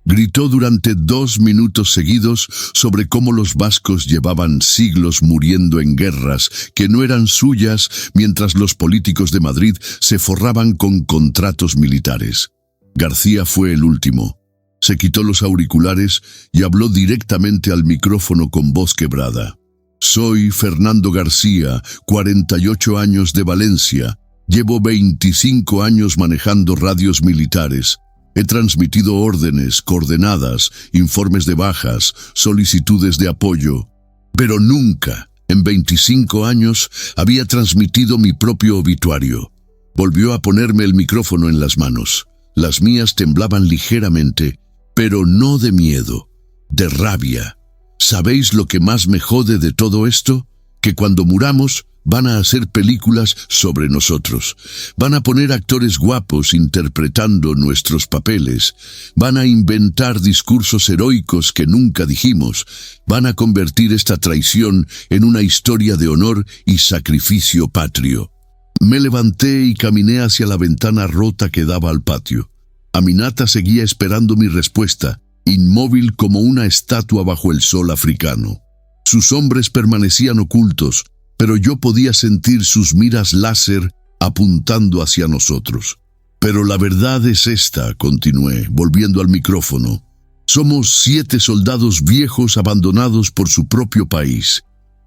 gritó durante 2 minutos seguidos sobre cómo los vascos llevaban siglos muriendo en guerras que no eran suyas, mientras los políticos de Madrid se forraban con contratos militares. García fue el último. Se quitó los auriculares y habló directamente al micrófono con voz quebrada. Soy Fernando García, 48 años, de Valencia. Llevo 25 años manejando radios militares. He transmitido órdenes, coordenadas, informes de bajas, solicitudes de apoyo. Pero nunca, en 25 años, había transmitido mi propio obituario. Volvió a ponerme el micrófono en las manos. Las mías temblaban ligeramente, pero no de miedo, de rabia. ¿Sabéis lo que más me jode de todo esto? Que cuando muramos van a hacer películas sobre nosotros. Van a poner actores guapos interpretando nuestros papeles. Van a inventar discursos heroicos que nunca dijimos. Van a convertir esta traición en una historia de honor y sacrificio patrio. Me levanté y caminé hacia la ventana rota que daba al patio. Aminata seguía esperando mi respuesta, inmóvil como una estatua bajo el sol africano. Sus hombres permanecían ocultos, pero yo podía sentir sus miras láser apuntando hacia nosotros. Pero la verdad es esta, continué, volviendo al micrófono. Somos 7 soldados viejos abandonados por su propio país.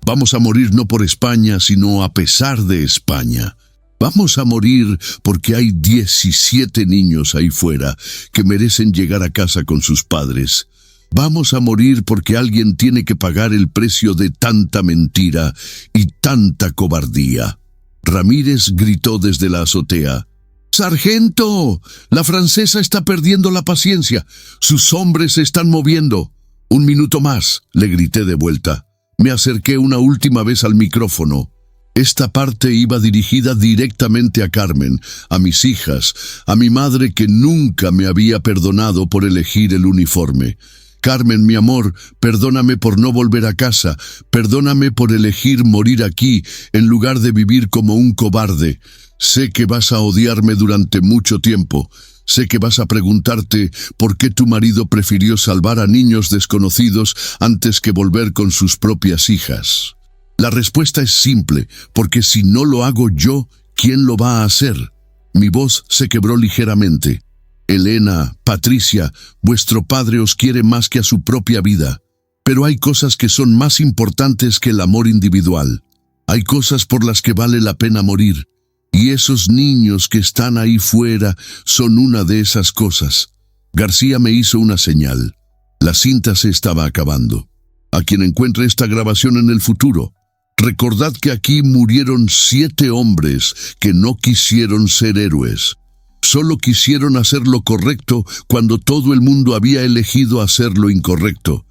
Vamos a morir no por España, sino a pesar de España. Vamos a morir porque hay 17 niños ahí fuera que merecen llegar a casa con sus padres. Vamos a morir porque alguien tiene que pagar el precio de tanta mentira y tanta cobardía. Ramírez gritó desde la azotea. ¡Sargento! La francesa está perdiendo la paciencia. Sus hombres se están moviendo. 1 minuto más, le grité de vuelta. Me acerqué una última vez al micrófono. Esta parte iba dirigida directamente a Carmen, a mis hijas, a mi madre que nunca me había perdonado por elegir el uniforme. Carmen, mi amor, perdóname por no volver a casa, perdóname por elegir morir aquí en lugar de vivir como un cobarde. Sé que vas a odiarme durante mucho tiempo. Sé que vas a preguntarte por qué tu marido prefirió salvar a niños desconocidos antes que volver con sus propias hijas. La respuesta es simple, porque si no lo hago yo, ¿quién lo va a hacer? Mi voz se quebró ligeramente. Elena, Patricia, vuestro padre os quiere más que a su propia vida. Pero hay cosas que son más importantes que el amor individual. Hay cosas por las que vale la pena morir. Y esos niños que están ahí fuera son una de esas cosas. García me hizo una señal. La cinta se estaba acabando. A quien encuentre esta grabación en el futuro, recordad que aquí murieron 7 hombres que no quisieron ser héroes. Solo quisieron hacer lo correcto cuando todo el mundo había elegido hacer lo incorrecto.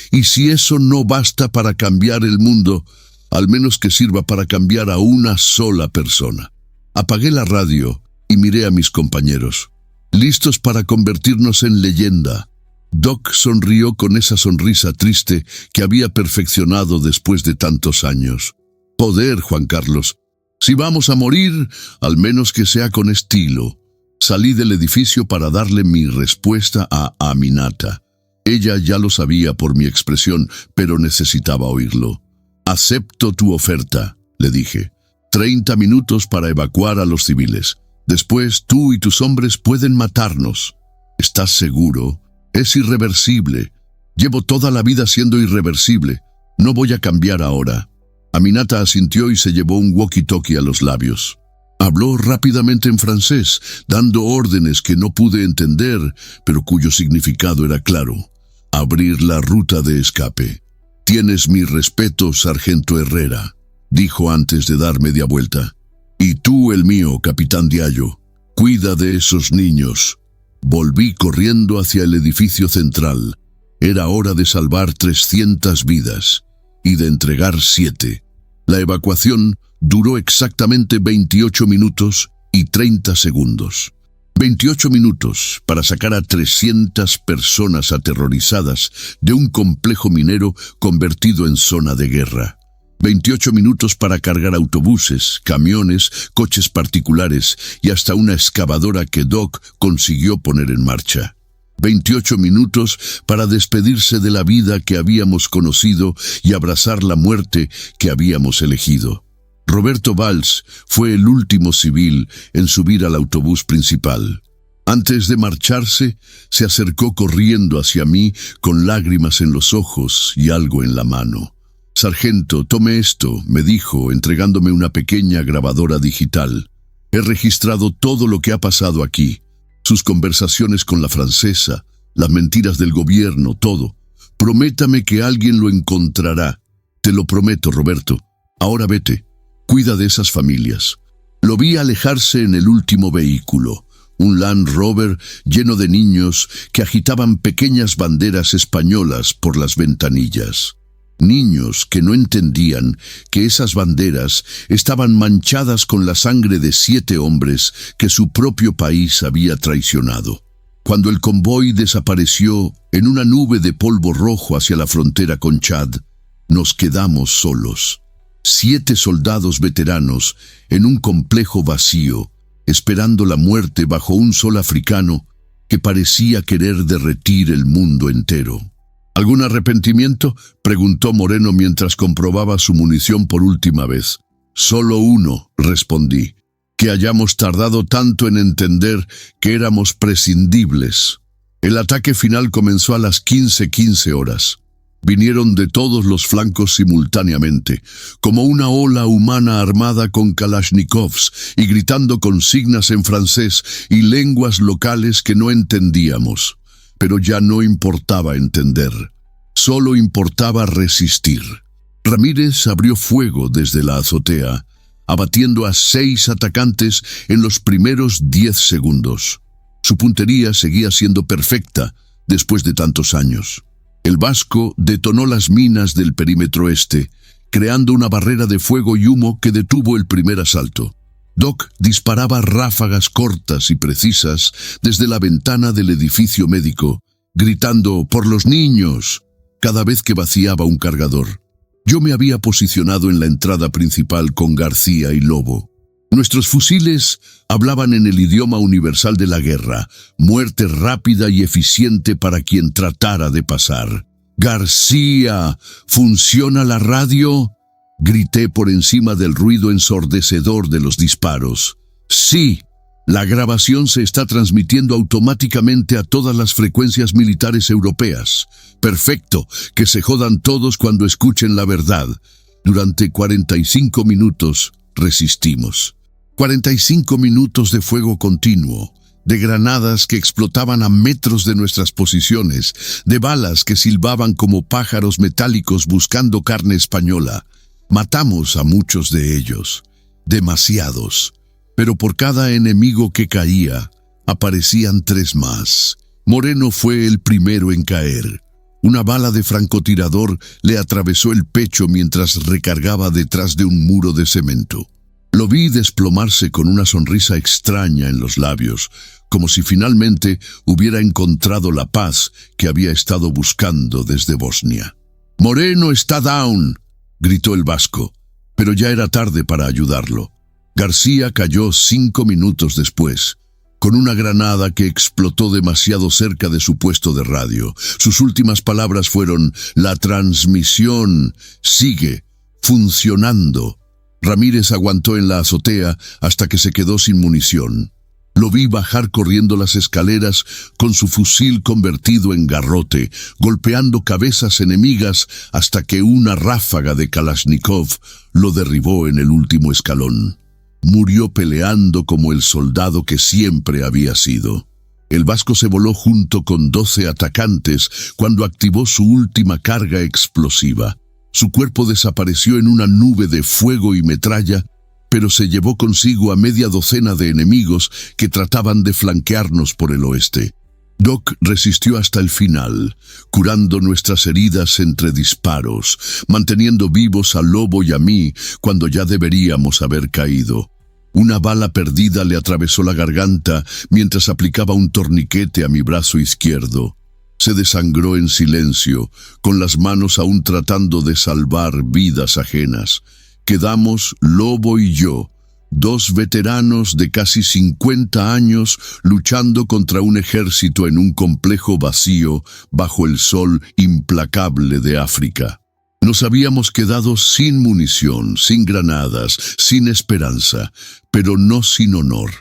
Y si eso no basta para cambiar el mundo, al menos que sirva para cambiar a una sola persona. Apagué la radio y miré a mis compañeros, listos para convertirnos en leyenda. Doc sonrió con esa sonrisa triste que había perfeccionado después de tantos años. Joder, Juan Carlos, si vamos a morir, al menos que sea con estilo. Salí del edificio para darle mi respuesta a Aminata. Ella ya lo sabía por mi expresión, pero necesitaba oírlo. Acepto tu oferta, le dije. 30 minutos para evacuar a los civiles. Después tú y tus hombres pueden matarnos. ¿Estás seguro? Es irreversible. Llevo toda la vida siendo irreversible. No voy a cambiar ahora. Aminata asintió y se llevó un walkie-talkie a los labios. Habló rápidamente en francés, dando órdenes que no pude entender, pero cuyo significado era claro: abrir la ruta de escape. «Tienes mi respeto, sargento Herrera», dijo antes de dar media vuelta. «Y tú el mío, capitán Diallo. Cuida de esos niños». Volví corriendo hacia el edificio central. Era hora de salvar 300 vidas y de entregar 7. La evacuación duró exactamente 28 minutos y 30 segundos. 28 minutos para sacar a 300 personas aterrorizadas de un complejo minero convertido en zona de guerra. 28 minutos para cargar autobuses, camiones, coches particulares y hasta una excavadora que Doc consiguió poner en marcha. 28 minutos para despedirse de la vida que habíamos conocido y abrazar la muerte que habíamos elegido. Roberto Valls fue el último civil en subir al autobús principal. Antes de marcharse, se acercó corriendo hacia mí con lágrimas en los ojos y algo en la mano. «Sargento, tome esto», me dijo, entregándome una pequeña grabadora digital. «He registrado todo lo que ha pasado aquí. Sus conversaciones con la francesa, las mentiras del gobierno, todo. Prométame que alguien lo encontrará». «Te lo prometo, Roberto. Ahora vete. Cuida de esas familias». Lo vi alejarse en el último vehículo, un Land Rover lleno de niños que agitaban pequeñas banderas españolas por las ventanillas. Niños que no entendían que esas banderas estaban manchadas con la sangre de 7 hombres que su propio país había traicionado. Cuando el convoy desapareció en una nube de polvo rojo hacia la frontera con Chad, nos quedamos solos. 7 soldados veteranos en un complejo vacío, esperando la muerte bajo un sol africano que parecía querer derretir el mundo entero. «¿Algún arrepentimiento?», preguntó Moreno mientras comprobaba su munición por última vez. «Solo uno», respondí: «que hayamos tardado tanto en entender que éramos prescindibles». El ataque final comenzó a las 15:15 horas. Vinieron de todos los flancos simultáneamente, como una ola humana armada con kalashnikovs y gritando consignas en francés y lenguas locales que no entendíamos. Pero ya no importaba entender, solo importaba resistir. Ramírez abrió fuego desde la azotea, abatiendo a 6 atacantes en los primeros 10 segundos. Su puntería seguía siendo perfecta después de tantos años. El vasco detonó las minas del perímetro este, creando una barrera de fuego y humo que detuvo el primer asalto. Doc disparaba ráfagas cortas y precisas desde la ventana del edificio médico, gritando «¡Por los niños!» cada vez que vaciaba un cargador. Yo me había posicionado en la entrada principal con García y Lobo. Nuestros fusiles hablaban en el idioma universal de la guerra: muerte rápida y eficiente para quien tratara de pasar. «¡García! ¿Funciona la radio?», grité por encima del ruido ensordecedor de los disparos. «Sí, la grabación se está transmitiendo automáticamente a todas las frecuencias militares europeas. Perfecto, que se jodan todos cuando escuchen la verdad». Durante 45 minutos resistimos. 45 minutos de fuego continuo, de granadas que explotaban a metros de nuestras posiciones, de balas que silbaban como pájaros metálicos buscando carne española. Matamos a muchos de ellos, demasiados, pero por cada enemigo que caía, aparecían 3 más. Moreno fue el primero en caer. Una bala de francotirador le atravesó el pecho mientras recargaba detrás de un muro de cemento. Lo vi desplomarse con una sonrisa extraña en los labios, como si finalmente hubiera encontrado la paz que había estado buscando desde Bosnia. «Moreno está down», gritó el vasco, pero ya era tarde para ayudarlo. García cayó 5 minutos después, con una granada que explotó demasiado cerca de su puesto de radio. Sus últimas palabras fueron: «La transmisión sigue funcionando». Ramírez aguantó en la azotea hasta que se quedó sin munición. Lo vi bajar corriendo las escaleras con su fusil convertido en garrote, golpeando cabezas enemigas hasta que una ráfaga de Kalashnikov lo derribó en el último escalón. Murió peleando como el soldado que siempre había sido. El vasco se voló junto con 12 atacantes cuando activó su última carga explosiva. Su cuerpo desapareció en una nube de fuego y metralla, pero se llevó consigo a media docena de enemigos que trataban de flanquearnos por el oeste. Doc resistió hasta el final, curando nuestras heridas entre disparos, manteniendo vivos a Lobo y a mí cuando ya deberíamos haber caído. Una bala perdida le atravesó la garganta mientras aplicaba un torniquete a mi brazo izquierdo. Se desangró en silencio, con las manos aún tratando de salvar vidas ajenas. Quedamos Lobo y yo, 2 veteranos de casi 50 años luchando contra un ejército en un complejo vacío bajo el sol implacable de África. Nos habíamos quedado sin munición, sin granadas, sin esperanza, pero no sin honor.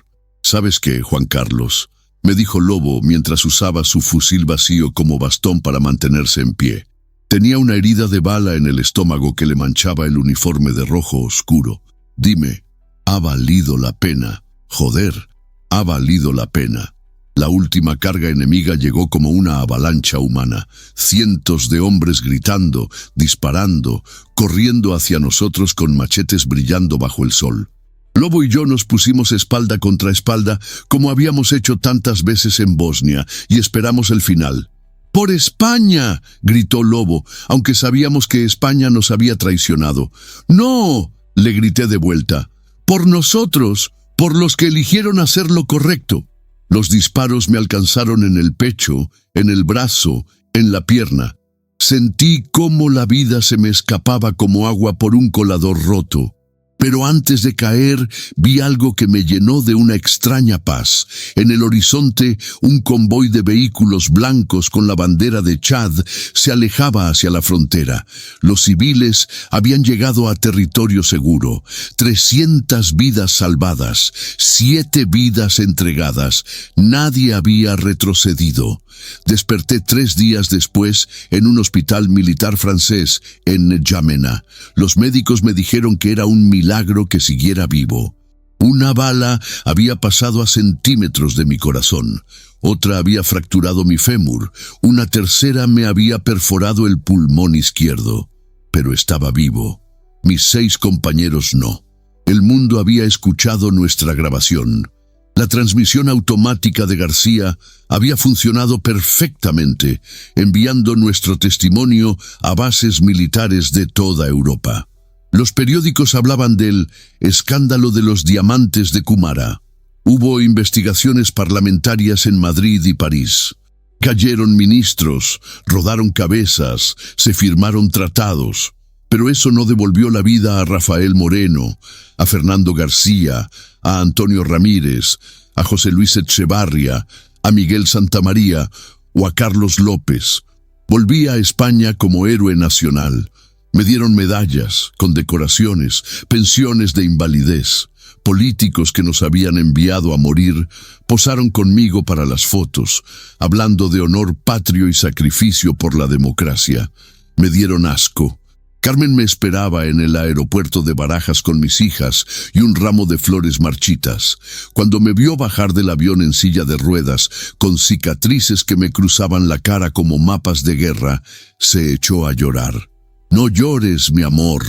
¿Sabes qué, Juan Carlos?, me dijo Lobo mientras usaba su fusil vacío como bastón para mantenerse en pie. Tenía una herida de bala en el estómago que le manchaba el uniforme de rojo oscuro. Dime, ¿ha valido la pena? Joder, ha valido la pena. La última carga enemiga llegó como una avalancha humana. Cientos de hombres gritando, disparando, corriendo hacia nosotros con machetes brillando bajo el sol. Lobo y yo nos pusimos espalda contra espalda como habíamos hecho tantas veces en Bosnia y esperamos el final. ¡Por España!, gritó Lobo, aunque sabíamos que España nos había traicionado. ¡No!, le grité de vuelta. ¡Por nosotros! ¡Por los que eligieron hacer lo correcto! Los disparos me alcanzaron en el pecho, en el brazo, en la pierna. Sentí cómo la vida se me escapaba como agua por un colador roto. Pero antes de caer, vi algo que me llenó de una extraña paz. En el horizonte, un convoy de vehículos blancos con la bandera de Chad se alejaba hacia la frontera. Los civiles habían llegado a territorio seguro. 300 vidas salvadas, 7 vidas entregadas. Nadie había retrocedido. Desperté 3 días después en un hospital militar francés en N'Djamena. Los médicos me dijeron que era un milagro que siguiera vivo. Una bala había pasado a centímetros de mi corazón. Otra había fracturado mi fémur. Una tercera me había perforado el pulmón izquierdo. Pero estaba vivo. Mis 6 compañeros no. El mundo había escuchado nuestra grabación. La transmisión automática de García había funcionado perfectamente, enviando nuestro testimonio a bases militares de toda Europa. Los periódicos hablaban del escándalo de los diamantes de Kumara. Hubo investigaciones parlamentarias en Madrid y París. Cayeron ministros, rodaron cabezas, se firmaron tratados. Pero eso no devolvió la vida a Rafael Moreno, a Fernando García, a Antonio Ramírez, a José Luis Echevarría, a Miguel Santamaría o a Carlos López. Volví a España como héroe nacional. Me dieron medallas, condecoraciones, pensiones de invalidez. Políticos que nos habían enviado a morir posaron conmigo para las fotos, hablando de honor patrio y sacrificio por la democracia. Me dieron asco. Carmen me esperaba en el aeropuerto de Barajas con mis hijas y un ramo de flores marchitas. Cuando me vio bajar del avión en silla de ruedas, con cicatrices que me cruzaban la cara como mapas de guerra, se echó a llorar. «No llores, mi amor»,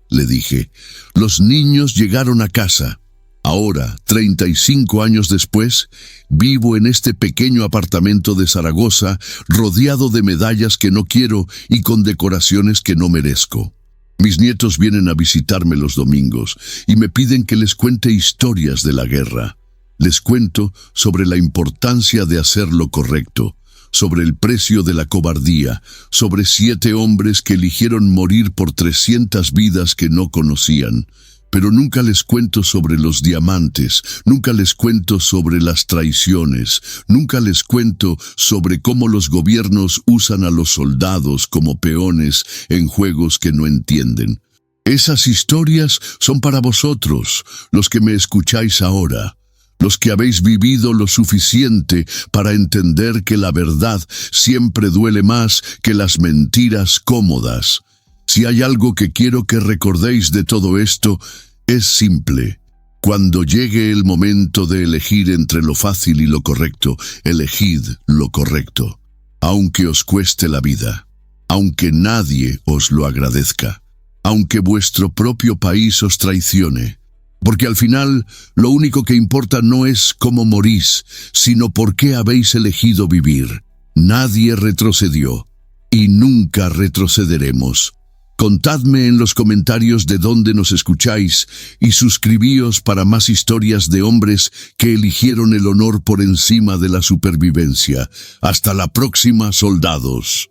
le dije. «Los niños llegaron a casa. Ahora, 35 años después, vivo en este pequeño apartamento de Zaragoza, rodeado de medallas que no quiero y con decoraciones que no merezco. Mis nietos vienen a visitarme los domingos y me piden que les cuente historias de la guerra. Les cuento sobre la importancia de hacer lo correcto, sobre el precio de la cobardía, sobre 7 hombres que eligieron morir por 300 vidas que no conocían. Pero nunca les cuento sobre los diamantes, nunca les cuento sobre las traiciones, nunca les cuento sobre cómo los gobiernos usan a los soldados como peones en juegos que no entienden. Esas historias son para vosotros, los que me escucháis ahora. los que habéis vivido lo suficiente para entender que la verdad siempre duele más que las mentiras cómodas. Si hay algo que quiero que recordéis de todo esto, es simple. Cuando llegue el momento de elegir entre lo fácil y lo correcto, elegid lo correcto, aunque os cueste la vida, aunque nadie os lo agradezca, aunque vuestro propio país os traicione. Porque al final, lo único que importa no es cómo morís, sino por qué habéis elegido vivir. Nadie retrocedió, y nunca retrocederemos. Contadme en los comentarios de dónde nos escucháis y suscribíos para más historias de hombres que eligieron el honor por encima de la supervivencia. Hasta la próxima, soldados.